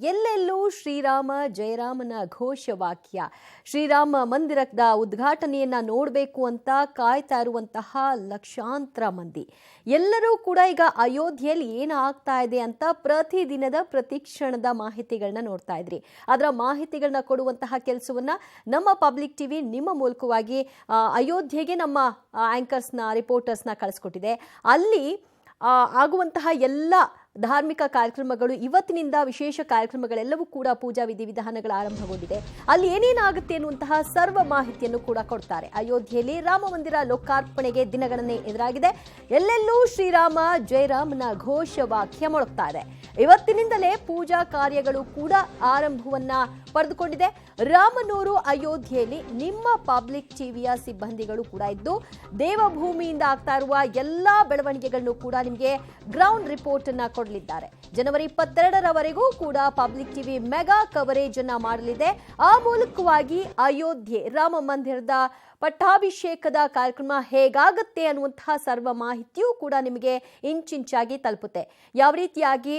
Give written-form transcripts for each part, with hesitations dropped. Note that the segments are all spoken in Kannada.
ಎಲ್ಲೆಲ್ಲೂ ಶ್ರೀರಾಮ ಜಯರಾಮನ ಘೋಷವಾಕ್ಯ. ಶ್ರೀರಾಮ ಮಂದಿರದ ಉದ್ಘಾಟನೆಯನ್ನ ನೋಡಬೇಕು ಅಂತ ಕಾಯ್ತಾ ಇರುವಂತಹ ಲಕ್ಷಾಂತರ ಮಂದಿ ಎಲ್ಲರೂ ಕೂಡ ಈಗ ಅಯೋಧ್ಯೆಯಲ್ಲಿ ಏನಾಗ್ತಾ ಇದೆ ಅಂತ ಪ್ರತಿದಿನದ ಪ್ರತಿಕ್ಷಣದ ಮಾಹಿತಿಗಳನ್ನ ನೋಡ್ತಾ ಇದ್ರಿ. ಅದರ ಮಾಹಿತಿಗಳನ್ನ ಕೊಡುವಂತಹ ಕೆಲಸವನ್ನ ನಮ್ಮ ಪಬ್ಲಿಕ್ ಟಿವಿ ನಿಮ್ಮ ಮೂಲಕವಾಗಿ ಅಯೋಧ್ಯೆಗೆ ನಮ್ಮ ಆಂಕರ್ಸ್ನ ರಿಪೋರ್ಟರ್ಸ್ನ ಕಳಿಸ್ಕೊಟ್ಟಿದೆ. ಅಲ್ಲಿ ಆಗುವಂತಹ ಎಲ್ಲ ಧಾರ್ಮಿಕ ಕಾರ್ಯಕ್ರಮಗಳು, ಇವತ್ತಿನಿಂದ ವಿಶೇಷ ಕಾರ್ಯಕ್ರಮಗಳೆಲ್ಲವೂ ಕೂಡ ಪೂಜಾ ವಿಧಿವಿಧಾನಗಳು ಆರಂಭಗೊಂಡಿದೆ. ಅಲ್ಲಿ ಏನೇನಾಗುತ್ತೆ ಅನ್ನುವಂತಹ ಸರ್ವ ಮಾಹಿತಿಯನ್ನು ಕೂಡ ಕೊಡ್ತಾರೆ. ಅಯೋಧ್ಯೆಯಲ್ಲಿ ರಾಮ ಮಂದಿರ ಲೋಕಾರ್ಪಣೆಗೆ ದಿನಗಣನೆ ಎದುರಾಗಿದೆ. ಎಲ್ಲೆಲ್ಲೂ ಶ್ರೀರಾಮ ಜಯರಾಮನ ಘೋಷವಾಕ್ಯ ಮೊಳಗ್ತಾ ಇದೆ. ಇವತ್ತಿನಿಂದಲೇ ಪೂಜಾ ಕಾರ್ಯಗಳು ಕೂಡ ಆರಂಭವನ್ನ ಪಡೆದುಕೊಂಡಿದೆ. ರಾಮನೂರು ಅಯೋಧ್ಯೆಯಲ್ಲಿ ನಿಮ್ಮ ಪಬ್ಲಿಕ್ ಟಿವಿಯ ಸಿಬ್ಬಂದಿಗಳು ಕೂಡ ಇದ್ದು ದೇವಭೂಮಿಯಿಂದ ಆಗ್ತಾ ಇರುವ ಎಲ್ಲಾ ಬೆಳವಣಿಗೆಗಳನ್ನು ಕೂಡ ನಿಮಗೆ ಗ್ರೌಂಡ್ ರಿಪೋರ್ಟ್ ಅನ್ನ ಕೊಡಲಿದ್ದಾರೆ. ಜನವರಿ 22ರವರೆಗೂ ಕೂಡ ಪಬ್ಲಿಕ್ ಟಿವಿ ಮೆಗಾ ಕವರೇಜ್ ಅನ್ನ ಮಾಡಲಿದೆ. ಆ ಮೂಲಕವಾಗಿ ಅಯೋಧ್ಯೆ ರಾಮ ಮಂದಿರದ ಪಟ್ಟಾಭಿಷೇಕದ ಕಾರ್ಯಕ್ರಮ ಹೇಗಾಗುತ್ತೆ ಅನ್ನುವಂತಹ ಸರ್ವ ಮಾಹಿತಿಯೂ ಕೂಡ ನಿಮಗೆ ಇಂಚಿಂಚಾಗಿ ತಲುಪುತ್ತೆ. ಯಾವ ರೀತಿಯಾಗಿ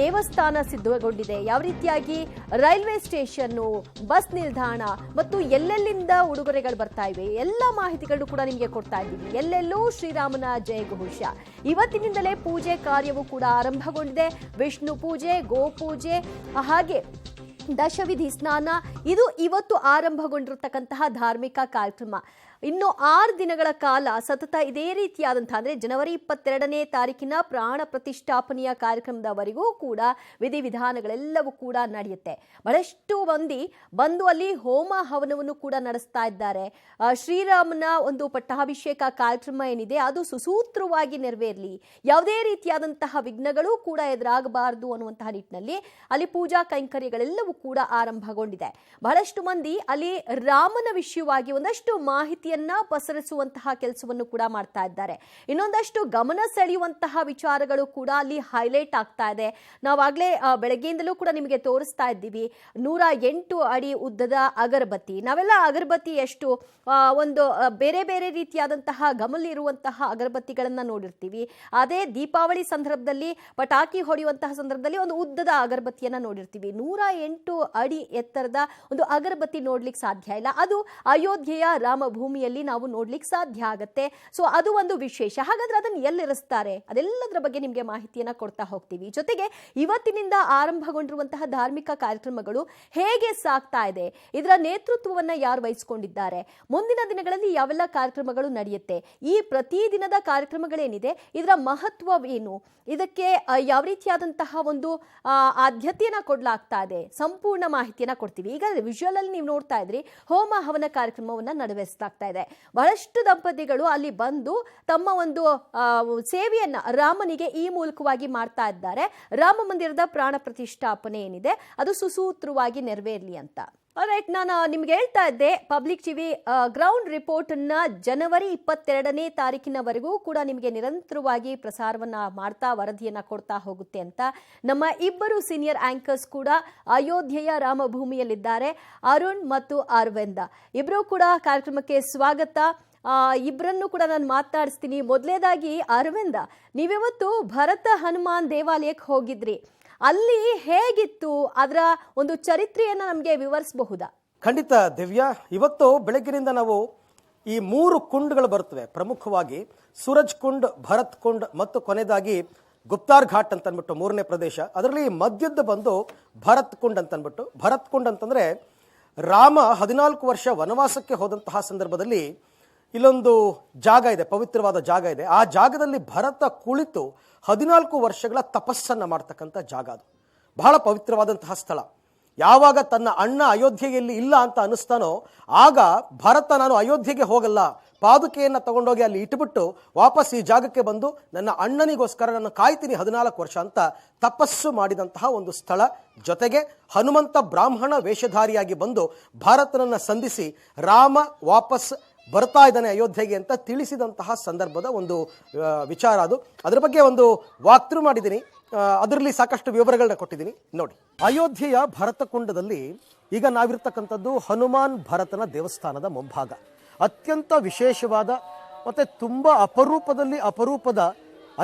ದೇವಸ್ಥಾನ ಸಿದ್ಧಗೊಂಡಿದೆ, ಯಾವ ರೀತಿಯಾಗಿ ರೈಲ್ವೆ ಸ್ಟೇಷನ್ನು, ಬಸ್ ನಿಲ್ದಾಣ ಮತ್ತು ಎಲ್ಲೆಲ್ಲಿಂದ ಉಡುಗೊರೆಗಳು ಬರ್ತಾ ಇವೆ, ಎಲ್ಲ ಮಾಹಿತಿಗಳು ಕೂಡ ನಿಮಗೆ ಕೊಡ್ತಾ ಇದ್ದೀವಿ. ಎಲ್ಲೆಲ್ಲೂ ಶ್ರೀರಾಮನ ಜಯಘೋಷ. ಇವತ್ತಿನಿಂದಲೇ ಪೂಜೆ ಕಾರ್ಯವೂ ಕೂಡ ಆರಂಭಗೊಂಡಿದೆ. ವಿಷ್ಣು ಪೂಜೆ, ಗೋಪೂಜೆ, ಹಾಗೆ ದಶವಿಧಿ ಸ್ನಾನ, ಇದು ಇವತ್ತು ಆರಂಭಗೊಂಡಿರತಕ್ಕಂತಹ ಧಾರ್ಮಿಕ ಕಾರ್ಯಕ್ರಮ. ಇನ್ನು 6 ದಿನಗಳ ಕಾಲ ಸತತ ಇದೇ ರೀತಿಯಾದಂತಹ ಅಂದರೆ ಜನವರಿ 22ನೇ ತಾರೀಕಿನ ಪ್ರಾಣ ಪ್ರತಿಷ್ಠಾಪನೆಯ ಕಾರ್ಯಕ್ರಮದವರೆಗೂ ಕೂಡ ವಿಧಿವಿಧಾನಗಳೆಲ್ಲವೂ ಕೂಡ ನಡೆಯುತ್ತೆ. ಬಹಳಷ್ಟು ಮಂದಿ ಬಂದು ಅಲ್ಲಿ ಹೋಮ ಹವನವನ್ನು ಕೂಡ ನಡೆಸ್ತಾ ಇದ್ದಾರೆ. ಶ್ರೀರಾಮನ ಒಂದು ಪಟ್ಟಾಭಿಷೇಕ ಕಾರ್ಯಕ್ರಮ ಏನಿದೆ ಅದು ಸುಸೂತ್ರವಾಗಿ ನೆರವೇರಲಿ, ಯಾವುದೇ ರೀತಿಯಾದಂತಹ ವಿಘ್ನಗಳು ಕೂಡ ಎದುರಾಗಬಾರದು ಅನ್ನುವಂತಹ ನಿಟ್ಟಿನಲ್ಲಿ ಅಲ್ಲಿ ಪೂಜಾ ಕೈಂಕರ್ಯಗಳೆಲ್ಲವೂ ಕೂಡ ಆರಂಭಗೊಂಡಿದೆ. ಬಹಳಷ್ಟು ಮಂದಿ ಅಲ್ಲಿ ರಾಮನ ವಿಷಯವಾಗಿ ಒಂದಷ್ಟು ಮಾಹಿತಿ ಪಸರಿಸುವಂತಹ ಕೆಲಸವನ್ನು ಕೂಡ ಮಾಡ್ತಾ ಇದ್ದಾರೆ. ಇನ್ನೊಂದಷ್ಟು ಗಮನ ಸೆಳೆಯುವಂತಹ ವಿಚಾರಗಳು ಕೂಡ ಅಲ್ಲಿ ಹೈಲೈಟ್ ಆಗ್ತಾ ಇದೆ. ನಾವಾಗಲೇ ಬೆಳಗ್ಗೆಯಿಂದಲೂ ಕೂಡ ನಿಮಗೆ ತೋರಿಸ್ತಾ ಇದ್ದೀವಿ 108 ಅಡಿ ಉದ್ದದ ಅಗರಬತ್ತಿ. ನಾವೆಲ್ಲ ಅಗರಬತ್ತಿ ಎಷ್ಟು ಒಂದು ಬೇರೆ ಬೇರೆ ರೀತಿಯಾದಂತಹ ಗಮಲಿರುವಂತಹ ಅಗರಬತ್ತಿಗಳನ್ನ ನೋಡಿರ್ತೀವಿ. ಅದೇ ದೀಪಾವಳಿ ಸಂದರ್ಭದಲ್ಲಿ ಪಟಾಕಿ ಹೊಡೆಯುವಂತಹ ಸಂದರ್ಭದಲ್ಲಿ ಒಂದು ಉದ್ದದ ಅಗರಬತ್ತಿಯನ್ನ ನೋಡಿರ್ತೀವಿ. 108 ಅಡಿ ಎತ್ತರದ ಒಂದು ಅಗರಬತ್ತಿ ನೋಡ್ಲಿಕ್ಕೆ ಸಾಧ್ಯ ಇಲ್ಲ. ಅದು ಅಯೋಧ್ಯೆಯ ರಾಮಭೂಮಿ ನಾವು ನೋಡ್ಲಿಕ್ಕೆ ಸಾಧ್ಯ ಆಗತ್ತೆ. ಸೊ ಅದು ಒಂದು ವಿಶೇಷ. ಹಾಗಾದ್ರೆ ಅದನ್ನು ಎಲ್ಲಿರಿಸ್ತಾರೆ, ಅದೆಲ್ಲದರ ಬಗ್ಗೆ ನಿಮಗೆ ಮಾಹಿತಿಯನ್ನ ಕೊಡ್ತಾ ಹೋಗ್ತೀವಿ. ಜೊತೆಗೆ ಇವತ್ತಿನಿಂದ ಆರಂಭಗೊಂಡಿರುವಂತಹ ಧಾರ್ಮಿಕ ಕಾರ್ಯಕ್ರಮಗಳು ಹೇಗೆ ಸಾಗ್ತಾ ಇದೆ, ಇದರ ನೇತೃತ್ವವನ್ನ ಯಾರು ವಹಿಸಿಕೊಂಡಿದ್ದಾರೆ, ಮುಂದಿನ ದಿನಗಳಲ್ಲಿ ಯಾವೆಲ್ಲ ಕಾರ್ಯಕ್ರಮಗಳು ನಡೆಯುತ್ತೆ, ಈ ಪ್ರತಿದಿನದ ಕಾರ್ಯಕ್ರಮಗಳೇನಿದೆ ಇದರ ಮಹತ್ವವೇನು, ಇದಕ್ಕೆ ಯಾವ ರೀತಿಯಾದಂತಹ ಒಂದು ಆದ್ಯತೆಯನ್ನ ಕೊಡಲಾಗ್ತಾ ಇದೆ, ಸಂಪೂರ್ಣ ಮಾಹಿತಿಯನ್ನ ಕೊಡ್ತೀವಿ. ಈಗ ವಿಜುವಲ್ ಅಲ್ಲಿ ನೀವು ನೋಡ್ತಾ ಇದ್ರಿ ಹೋಮ ಹವನ ಕಾರ್ಯಕ್ರಮವನ್ನ ನಡೆಸಲಾಗ್ತಾ ಇದೆ. ಬಹಳಷ್ಟು ದಂಪತಿಗಳು ಅಲ್ಲಿ ಬಂದು ತಮ್ಮ ಒಂದು ಸೇವೆಯನ್ನ ರಾಮನಿಗೆ ಈ ಮೂಲಕವಾಗಿ ಮಾಡ್ತಾ ಇದ್ದಾರೆ. ರಾಮ ಮಂದಿರದ ಪ್ರಾಣ ಪ್ರತಿಷ್ಠಾಪನೆ ಏನಿದೆ ಅದು ಸುಸೂತ್ರವಾಗಿ ನೆರವೇರಲಿ ಅಂತ. ರೈಟ್, ನಾನು ನಿಮ್ಗೆ ಹೇಳ್ತಾ ಇದ್ದೆ ಪಬ್ಲಿಕ್ ಟಿವಿ ಗ್ರೌಂಡ್ ರಿಪೋರ್ಟ್ ಅನ್ನ ಜನವರಿ 22ನೇ ತಾರೀಕಿನವರೆಗೂ ಕೂಡ ನಿಮಗೆ ನಿರಂತರವಾಗಿ ಪ್ರಸಾರವನ್ನ ಮಾಡ್ತಾ ವರದಿಯನ್ನ ಕೊಡ್ತಾ ಹೋಗುತ್ತೆ ಅಂತ. ನಮ್ಮ ಇಬ್ಬರು ಸೀನಿಯರ್ ಆಂಕರ್ಸ್ ಕೂಡ ಅಯೋಧ್ಯೆಯ ರಾಮಭೂಮಿಯಲ್ಲಿದ್ದಾರೆ, ಅರುಣ್ ಮತ್ತು ಅರವಿಂದ. ಇಬ್ಬರು ಕೂಡ ಕಾರ್ಯಕ್ರಮಕ್ಕೆ ಸ್ವಾಗತ. ಇಬ್ಬರನ್ನು ಕೂಡ ನಾನು ಮಾತನಾಡಿಸ್ತೀನಿ. ಮೊದಲೇದಾಗಿ ಅರವಿಂದ, ನೀವಿವತ್ತು ಭರತ ಹನುಮಾನ್ ದೇವಾಲಯಕ್ಕೆ ಹೋಗಿದ್ರಿ, ಅಲ್ಲಿ ಹೇಗಿತ್ತು, ಅದರ ಒಂದು ಚರಿತ್ರೆಯನ್ನು ನಮಗೆ ವಿವರಿಸಬಹುದಾ? ಖಂಡಿತ ದಿವ್ಯಾ, ಇವತ್ತು ಬೆಳಗ್ಗಿನಿಂದ ನಾವು ಈ 3 ಕುಂಡ್ಗಳು ಬರ್ತವೆ. ಪ್ರಮುಖವಾಗಿ ಸೂರಜ್ ಕುಂಡ್, ಭರತ್ ಕುಂಡ್ ಮತ್ತು ಕೊನೆಯದಾಗಿ ಗುಪ್ತಾರ್ ಘಾಟ್ ಅಂತ ಅಂದ್ಬಿಟ್ಟು 3ನೇ ಪ್ರದೇಶ. ಅದರಲ್ಲಿ ಮಧ್ಯದ ಬಂದು ಭರತ್ ಕುಂಡ್ ಅಂತ ಅಂದ್ಬಿಟ್ಟು. ಭರತ್ ಕುಂಡ್ ಅಂತಂದ್ರೆ ರಾಮ 14 ವರ್ಷ ವನವಾಸಕ್ಕೆ ಹೋದಂತಹ ಸಂದರ್ಭದಲ್ಲಿ ಇಲ್ಲೊಂದು ಜಾಗ ಇದೆ, ಪವಿತ್ರವಾದ ಜಾಗ ಇದೆ. ಆ ಜಾಗದಲ್ಲಿ ಭರತ ಕುಳಿತು 14 ವರ್ಷಗಳ ತಪಸ್ಸನ್ನ ಮಾಡ್ತಕ್ಕಂಥ ಜಾಗ. ಅದು ಬಹಳ ಪವಿತ್ರವಾದಂತಹ ಸ್ಥಳ. ಯಾವಾಗ ತನ್ನ ಅಣ್ಣ ಅಯೋಧ್ಯೆಯಲ್ಲಿ ಇಲ್ಲ ಅಂತ ಅನಿಸ್ತಾನೋ ಆಗ ಭರತ ನಾನು ಅಯೋಧ್ಯೆಗೆ ಹೋಗಲ್ಲ, ಪಾದುಕೆಯನ್ನು ತಗೊಂಡೋಗಿ ಅಲ್ಲಿ ಇಟ್ಬಿಟ್ಟು ವಾಪಸ್ ಈ ಜಾಗಕ್ಕೆ ಬಂದು ನನ್ನ ಅಣ್ಣನಿಗೋಸ್ಕರ ನಾನು ಕಾಯ್ತೀನಿ 14 ವರ್ಷ ಅಂತ ತಪಸ್ಸು ಮಾಡಿದಂತಹ ಒಂದು ಸ್ಥಳ. ಜೊತೆಗೆ ಹನುಮಂತ ಬ್ರಾಹ್ಮಣ ವೇಷಧಾರಿಯಾಗಿ ಬಂದು ಭಾರತನನ್ನ ಸಂಧಿಸಿ ರಾಮ ವಾಪಸ್ ಬರ್ತಾ ಇದ್ದಾನೆ ಅಯೋಧ್ಯೆಗೆ ಅಂತ ತಿಳಿಸಿದಂತಹ ಸಂದರ್ಭದ ಒಂದು ವಿಚಾರ ಅದು. ಅದರ ಬಗ್ಗೆ ಒಂದು ವಾಕ್ಥ್ರೂ ಮಾಡಿದ್ದೀನಿ, ಅದರಲ್ಲಿ ಸಾಕಷ್ಟು ವಿವರಗಳನ್ನ ಕೊಟ್ಟಿದ್ದೀನಿ ನೋಡಿ. ಅಯೋಧ್ಯೆಯ ಭರತಕುಂಡದಲ್ಲಿ ಈಗ ನಾವಿರ್ತಕ್ಕಂಥದ್ದು ಹನುಮಾನ್ ಭರತನ ದೇವಸ್ಥಾನದ ಮುಂಭಾಗ. ಅತ್ಯಂತ ವಿಶೇಷವಾದ ಮತ್ತು ತುಂಬ ಅಪರೂಪದ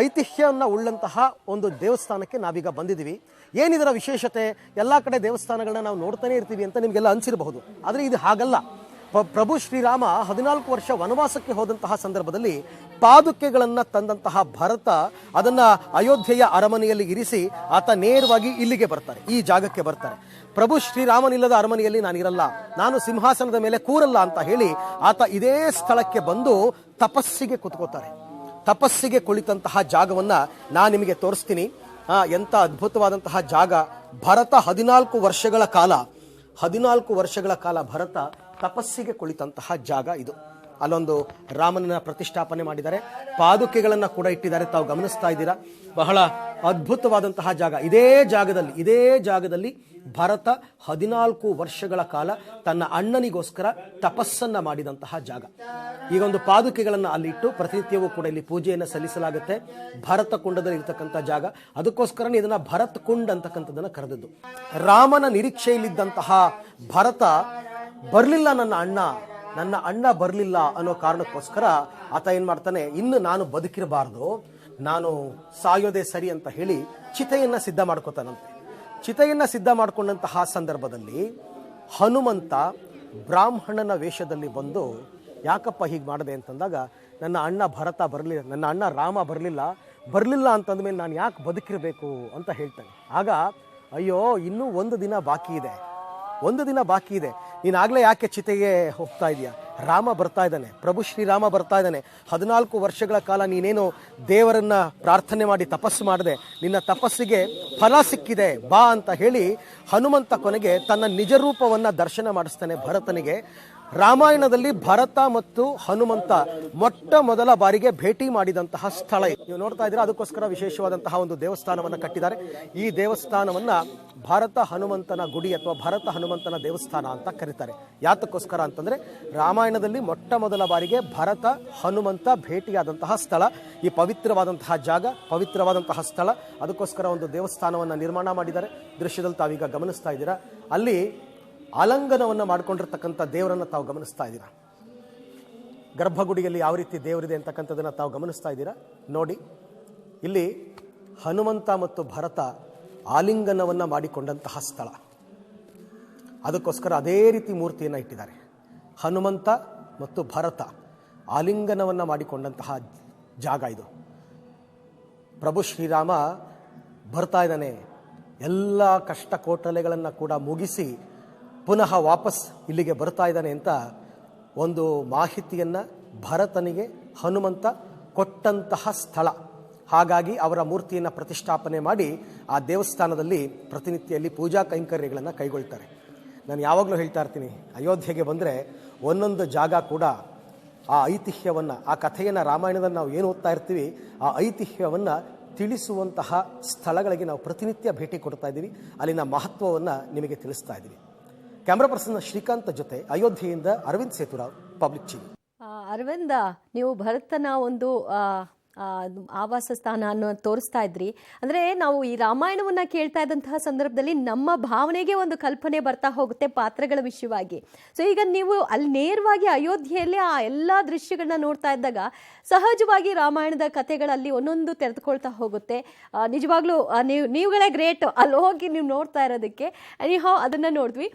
ಐತಿಹ್ಯವನ್ನು ಉಳ್ಳಂತಹ ಒಂದು ದೇವಸ್ಥಾನಕ್ಕೆ ನಾವೀಗ ಬಂದಿದ್ದೀವಿ. ಏನಿದರ ವಿಶೇಷತೆ? ಎಲ್ಲ ಕಡೆ ದೇವಸ್ಥಾನಗಳನ್ನ ನಾವು ನೋಡ್ತಾನೆ ಇರ್ತೀವಿ ಅಂತ ನಿಮಗೆಲ್ಲ ಅನಿಸಿರಬಹುದು. ಆದರೆ ಇದು ಹಾಗಲ್ಲ. ಪ್ರಭು ಶ್ರೀರಾಮ 14 ವರ್ಷ ವನವಾಸಕ್ಕೆ ಹೋದಂತಹ ಸಂದರ್ಭದಲ್ಲಿ ಪಾದುಕೆಗಳನ್ನು ತಂದಂತಹ ಭರತ ಅದನ್ನು ಅಯೋಧ್ಯೆಯ ಅರಮನೆಯಲ್ಲಿ ಇರಿಸಿ ಆತ ನೇರವಾಗಿ ಇಲ್ಲಿಗೆ ಬರ್ತಾರೆ, ಈ ಜಾಗಕ್ಕೆ ಬರ್ತಾರೆ. ಪ್ರಭು ಶ್ರೀರಾಮನಿಲ್ಲದ ಅರಮನೆಯಲ್ಲಿ ನಾನಿರಲ್ಲ, ನಾನು ಸಿಂಹಾಸನದ ಮೇಲೆ ಕೂರಲ್ಲ ಅಂತ ಹೇಳಿ ಆತ ಇದೇ ಸ್ಥಳಕ್ಕೆ ಬಂದು ತಪಸ್ಸಿಗೆ ಕುತ್ಕೋತಾರೆ. ತಪಸ್ಸಿಗೆ ಕುಳಿತಂತಹ ಜಾಗವನ್ನ ನಾನು ನಿಮಗೆ ತೋರಿಸ್ತೀನಿ. ಎಂಥ ಅದ್ಭುತವಾದಂತಹ ಜಾಗ. ಭರತ 14 ವರ್ಷಗಳ ಕಾಲ ಭರತ ತಪಸ್ಸಿಗೆ ಕುಳಿತಂತಹ ಜಾಗ ಇದು. ಅಲ್ಲೊಂದು ರಾಮನ ಪ್ರತಿಷ್ಠಾಪನೆ ಮಾಡಿದ್ದಾರೆ, ಪಾದುಕೆಗಳನ್ನು ಕೂಡ ಇಟ್ಟಿದ್ದಾರೆ, ತಾವು ಗಮನಿಸ್ತಾ ಇದ್ದೀರಾ. ಬಹಳ ಅದ್ಭುತವಾದಂತಹ ಜಾಗ. ಇದೇ ಜಾಗದಲ್ಲಿ ಭರತ 14 ವರ್ಷಗಳ ಕಾಲ ತನ್ನ ಅಣ್ಣನಿಗೋಸ್ಕರ ತಪಸ್ಸನ್ನ ಮಾಡಿದಂತಹ ಜಾಗ. ಈಗ ಒಂದು ಪಾದುಕೆಗಳನ್ನು ಅಲ್ಲಿ ಇಟ್ಟು ಪ್ರತಿನಿತ್ಯವೂ ಕೂಡ ಇಲ್ಲಿ ಪೂಜೆಯನ್ನು ಸಲ್ಲಿಸಲಾಗುತ್ತೆ. ಭರತ ಕುಂಡದಲ್ಲಿ ಇರ್ತಕ್ಕಂಥ ಜಾಗ, ಅದಕ್ಕೋಸ್ಕರನೇ ಇದನ್ನ ಭರತ್ ಕುಂಡ್ ಅಂತಕ್ಕಂಥದ್ದನ್ನ ಕರೆದದ್ದು. ರಾಮನ ನಿರೀಕ್ಷೆಯಲ್ಲಿದ್ದಂತಹ ಭರತ ಬರಲಿಲ್ಲ, ನನ್ನ ಅಣ್ಣ ಬರಲಿಲ್ಲ ಅನ್ನೋ ಕಾರಣಕ್ಕೋಸ್ಕರ ಆತ ಏನ್ ಮಾಡ್ತಾನೆ, ಇನ್ನು ನಾನು ಬದುಕಿರಬಾರ್ದು, ನಾನು ಸಾಯೋದೇ ಸರಿ ಅಂತ ಹೇಳಿ ಚಿತೆಯನ್ನ ಸಿದ್ಧ ಮಾಡ್ಕೋತಾನಂತೆ. ಚಿತೆಯನ್ನ ಸಿದ್ಧ ಮಾಡ್ಕೊಂಡಂತಹ ಸಂದರ್ಭದಲ್ಲಿ ಹನುಮಂತ ಬ್ರಾಹ್ಮಣನ ವೇಷದಲ್ಲಿ ಬಂದು, ಯಾಕಪ್ಪ ಹೀಗೆ ಮಾಡಿದೆ ಅಂತಂದಾಗ, ನನ್ನ ಅಣ್ಣ ಭರತ ಬರಲಿಲ್ಲ, ನನ್ನ ಅಣ್ಣ ರಾಮ ಬರಲಿಲ್ಲ ಅಂತಂದ್ಮೇಲೆ ನಾನು ಯಾಕೆ ಬದುಕಿರಬೇಕು ಅಂತ ಹೇಳ್ತಾನೆ. ಆಗ ಅಯ್ಯೋ, ಇನ್ನೂ ಒಂದು ದಿನ ಬಾಕಿ ಇದೆ, ನೀನಾಗಲೇ ಯಾಕೆ ಚಿತೆಗೆ ಹೋಗ್ತಾ ಇದೆಯಾ? ರಾಮ ಬರ್ತಾ ಇದ್ದಾನೆ, ಪ್ರಭು ಶ್ರೀರಾಮ ಬರ್ತಾ ಇದ್ದಾನೆ. 14 ವರ್ಷಗಳ ಕಾಲ ನೀನೇನು ದೇವರನ್ನ ಪ್ರಾರ್ಥನೆ ಮಾಡಿ ತಪಸ್ಸು ಮಾಡಿದೆ, ನಿನ್ನ ತಪಸ್ಸಿಗೆ ಫಲ ಸಿಕ್ಕಿದೆ, ಬಾ ಅಂತ ಹೇಳಿ ಹನುಮಂತ ಕೊನೆಗೆ ತನ್ನ ನಿಜ ರೂಪವನ್ನ ದರ್ಶನ ಮಾಡಿಸ್ತಾನೆ ಭರತನಿಗೆ. ರಾಮಾಯಣದಲ್ಲಿ ಭರತ ಮತ್ತು ಹನುಮಂತ ಮೊಟ್ಟ ಮೊದಲ ಬಾರಿಗೆ ಭೇಟಿ ಮಾಡಿದಂತಹ ಸ್ಥಳ ನೀವು ನೋಡ್ತಾ ಇದ್ದೀರಾ. ಅದಕ್ಕೋಸ್ಕರ ವಿಶೇಷವಾದಂತಹ ಒಂದು ದೇವಸ್ಥಾನವನ್ನು ಕಟ್ಟಿದ್ದಾರೆ. ಈ ದೇವಸ್ಥಾನವನ್ನ ಭಾರತ ಹನುಮಂತನ ಗುಡಿ ಅಥವಾ ಭರತ ಹನುಮಂತನ ದೇವಸ್ಥಾನ ಅಂತ ಕರೀತಾರೆ. ಯಾತಕ್ಕೋಸ್ಕರ ಅಂತಂದ್ರೆ, ರಾಮಾಯಣದಲ್ಲಿ ಮೊಟ್ಟ ಮೊದಲ ಬಾರಿಗೆ ಭರತ ಹನುಮಂತ ಭೇಟಿಯಾದಂತಹ ಸ್ಥಳ, ಈ ಪವಿತ್ರವಾದಂತಹ ಜಾಗ, ಪವಿತ್ರವಾದಂತಹ ಸ್ಥಳ. ಅದಕ್ಕೋಸ್ಕರ ಒಂದು ದೇವಸ್ಥಾನವನ್ನು ನಿರ್ಮಾಣ ಮಾಡಿದ್ದಾರೆ. ದೃಶ್ಯದಲ್ಲಿ ತಾವೀಗ ಗಮನಿಸ್ತಾ ಇದ್ದೀರಾ. ಅಲ್ಲಿ ಆಲಂಗನವನ್ನು ಮಾಡಿಕೊಂಡಿರ್ತಕ್ಕಂಥ ದೇವರನ್ನು ತಾವು ಗಮನಿಸ್ತಾ ಇದ್ದೀರಾ. ಗರ್ಭಗುಡಿಯಲ್ಲಿ ಯಾವ ರೀತಿ ದೇವರಿದೆ ಅಂತಕ್ಕಂಥದ್ದನ್ನು ತಾವು ಗಮನಿಸ್ತಾ ಇದ್ದೀರಾ. ನೋಡಿ, ಇಲ್ಲಿ ಹನುಮಂತ ಮತ್ತು ಭರತ ಆಲಿಂಗನವನ್ನು ಮಾಡಿಕೊಂಡಂತಹ ಸ್ಥಳ. ಅದಕ್ಕೋಸ್ಕರ ಅದೇ ರೀತಿ ಮೂರ್ತಿಯನ್ನು ಇಟ್ಟಿದ್ದಾರೆ. ಹನುಮಂತ ಮತ್ತು ಭರತ ಆಲಿಂಗನವನ್ನು ಮಾಡಿಕೊಂಡಂತಹ ಜಾಗ ಇದು. ಪ್ರಭು ಶ್ರೀರಾಮ ಬರ್ತಾ ಇದ್ದಾನೆ, ಎಲ್ಲ ಕಷ್ಟ ಕೋಟಲೆಗಳನ್ನು ಕೂಡ ಮುಗಿಸಿ ಪುನಃ ವಾಪಸ್ ಇಲ್ಲಿಗೆ ಬರ್ತಾ ಇದ್ದಾನೆ ಅಂತ ಒಂದು ಮಾಹಿತಿಯನ್ನು ಭರತನಿಗೆ ಹನುಮಂತ ಕೊಟ್ಟಂತಹ ಸ್ಥಳ. ಹಾಗಾಗಿ ಅವರ ಮೂರ್ತಿಯನ್ನು ಪ್ರತಿಷ್ಠಾಪನೆ ಮಾಡಿ ಆ ದೇವಸ್ಥಾನದಲ್ಲಿ ಪ್ರತಿನಿತ್ಯಲ್ಲಿ ಪೂಜಾ ಕೈಂಕರ್ಯಗಳನ್ನು ಕೈಗೊಳ್ತಾರೆ. ನಾನು ಯಾವಾಗಲೂ ಹೇಳ್ತಾ ಇರ್ತೀನಿ, ಅಯೋಧ್ಯೆಗೆ ಬಂದರೆ ಒಂದೊಂದು ಜಾಗ ಕೂಡ ಆ ಐತಿಹ್ಯವನ್ನು, ಆ ಕಥೆಯನ್ನು, ರಾಮಾಯಣದಲ್ಲಿ ನಾವು ಏನು ಓದ್ತಾ ಇರ್ತೀವಿ, ಆ ಐತಿಹ್ಯವನ್ನು ತಿಳಿಸುವಂತಹ ಸ್ಥಳಗಳಿಗೆ ನಾವು ಪ್ರತಿನಿತ್ಯ ಭೇಟಿ ಕೊಡ್ತಾ ಇದ್ದೀವಿ. ಅಲ್ಲಿನ ಮಹತ್ವವನ್ನು ನಿಮಗೆ ತಿಳಿಸ್ತಾ ಇದ್ದೀವಿ. ಕ್ಯಾಮ್ರಾ ಪರ್ಸನ್ ಶ್ರೀಕಾಂತ್ ಜೊತೆ ಅಯೋಧ್ಯೆಯಿಂದ ಅರವಿಂದ್ ಸೇತುರಾವ್, ಪಬ್ಲಿಕ್ ಟಿವಿ. ಅರವಿಂದ, ನೀವು ಭರತನ ಒಂದು ಆವಾಸ ಸ್ಥಾನ ಅನ್ನೋ ತೋರಿಸ್ತಾ ಇದ್ರಿ. ಅಂದರೆ ನಾವು ಈ ರಾಮಾಯಣವನ್ನು ಕೇಳ್ತಾ ಇದ್ದಂತಹ ಸಂದರ್ಭದಲ್ಲಿ ನಮ್ಮ ಭಾವನೆಗೆ ಒಂದು ಕಲ್ಪನೆ ಬರ್ತಾ ಹೋಗುತ್ತೆ ಪಾತ್ರಗಳ ವಿಷಯವಾಗಿ. ಸೊ ಈಗ ನೀವು ಅಲ್ಲಿ ನೇರವಾಗಿ ಅಯೋಧ್ಯೆಯಲ್ಲಿ ಆ ಎಲ್ಲ ದೃಶ್ಯಗಳನ್ನ ನೋಡ್ತಾ ಇದ್ದಾಗ ಸಹಜವಾಗಿ ರಾಮಾಯಣದ ಕಥೆಗಳಲ್ಲಿ ಒಂದೊಂದು ತೆರೆದುಕೊಳ್ತಾ ಹೋಗುತ್ತೆ. ನಿಜವಾಗ್ಲೂ ನೀವುಗಳೇ ಗ್ರೇಟ್ ಅಲ್ಲಿ ಹೋಗಿ ನೀವು ನೋಡ್ತಾ ಇರೋದಕ್ಕೆ. ಎನಿಹೌ ಅದನ್ನು ನೋಡಿದ್ವಿ.